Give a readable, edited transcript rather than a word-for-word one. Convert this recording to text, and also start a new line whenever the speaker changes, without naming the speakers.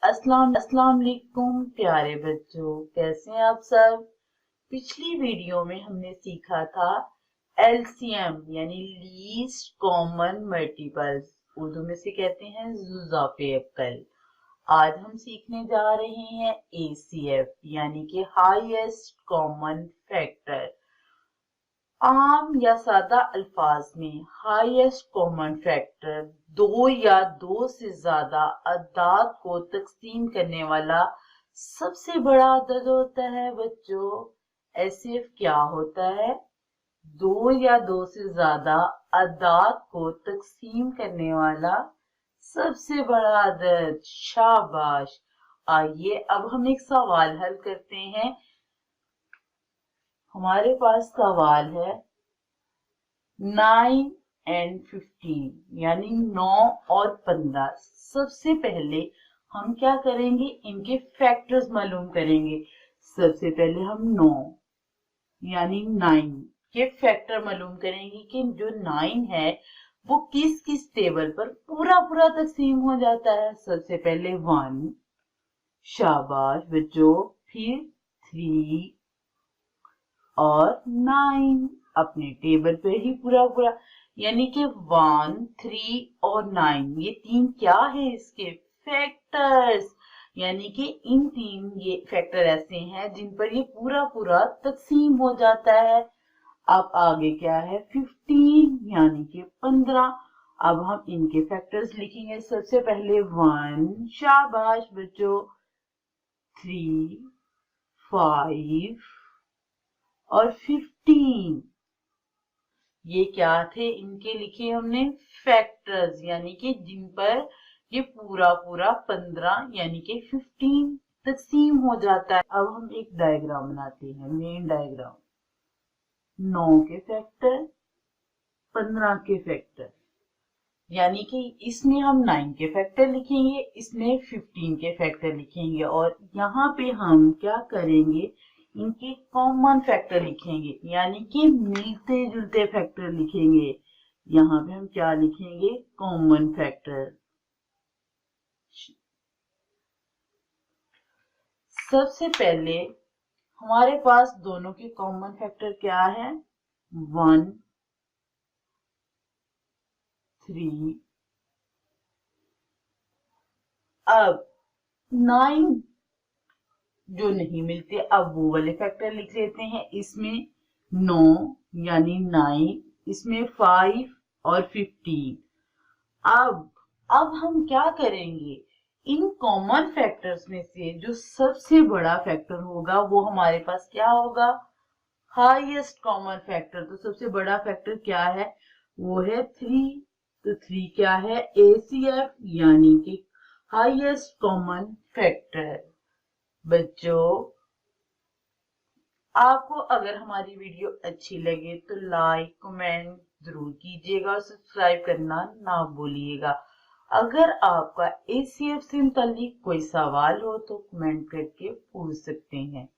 अस्सलाम वालेकुम प्यारे बच्चों, कैसे हैं आप सब। पिछली वीडियो में हमने सीखा था एलसीएम यानी लीस्ट कॉमन मल्टीपल्स, उर्दू में से कहते हैं जुज़ाफ़े अक्ल। आज हम सीखने जा रहे हैं एसीएफ यानी कि हाईएस्ट कॉमन फैक्टर। आम या सादा अल्फाज में हाईएस्ट कॉमन फैक्टर दो या दो से ज्यादा अदाद को तकसीम करने वाला सबसे बड़ा अदद होता है। बच्चों, एसीएफ क्या होता है? दो या दो से ज्यादा अदाद को तकसीम करने वाला सबसे बड़ा अदद। शाबाश। आइए अब हम एक सवाल हल करते हैं। हमारे पास सवाल है 9 and 15 यानी 9 और 15। सबसे पहले हम क्या करेंगे, इनके फैक्टर्स मालूम करेंगे। सबसे पहले हम 9 यानी 9 के फैक्टर मालूम करेंगे कि जो 9 है वो किस किस टेबल पर पूरा पूरा तकसीम हो जाता है। सबसे पहले 1, शाबाश बच्चों, फिर 3 और 9 अपने टेबल पे ही पूरा पूरा, यानी कि 1, 3 और 9 ये तीन क्या है, इसके फैक्टर्स। यानी कि इन तीन ये फैक्टर ऐसे हैं जिन पर ये पूरा पूरा तकसीम हो जाता है। अब आगे क्या है, 15 यानी कि 15। अब हम इनके फैक्टर्स लिखेंगे। सबसे पहले 1, शाबाश बच्चों, 3, 5 और 15। ये क्या थे, इनके लिखे हमने फैक्टर्स, यानी कि जिन पर ये पूरा पूरा 15 यानी कि 15 तकसीम हो जाता है। अब हम एक डायग्राम बनाते हैं, मेन डायग्राम। 9 के फैक्टर, 15 के फैक्टर, यानी कि इसमें हम 9 के फैक्टर लिखेंगे, इसमें 15 के फैक्टर लिखेंगे, और यहाँ पे हम क्या करेंगे, इनके कॉमन फैक्टर लिखेंगे, यानी कि मिलते जुलते फैक्टर लिखेंगे। यहाँ पे हम क्या लिखेंगे, कॉमन फैक्टर। सबसे पहले हमारे पास दोनों के कॉमन फैक्टर क्या है, 1, 3। अब 9 जो नहीं मिलते, अब वो वाले फैक्टर लिख लेते हैं। इसमें 9 यानी 9, इसमें 5 और 15। अब हम क्या करेंगे, इन कॉमन फैक्टर्स में से जो सबसे बड़ा फैक्टर होगा वो हमारे पास क्या होगा, हाईएस्ट कॉमन फैक्टर। तो सबसे बड़ा फैक्टर क्या है, वो है 3। तो 3 क्या है, एसीएफ यानी कि हाईएस्ट कॉमन फैक्टर। बच्चों, आपको अगर हमारी वीडियो अच्छी लगे तो लाइक कमेंट जरूर कीजिएगा और सब्सक्राइब करना ना भूलिएगा। अगर आपका एसीएफ से मुताल्लिक कोई सवाल हो तो कमेंट करके पूछ सकते हैं।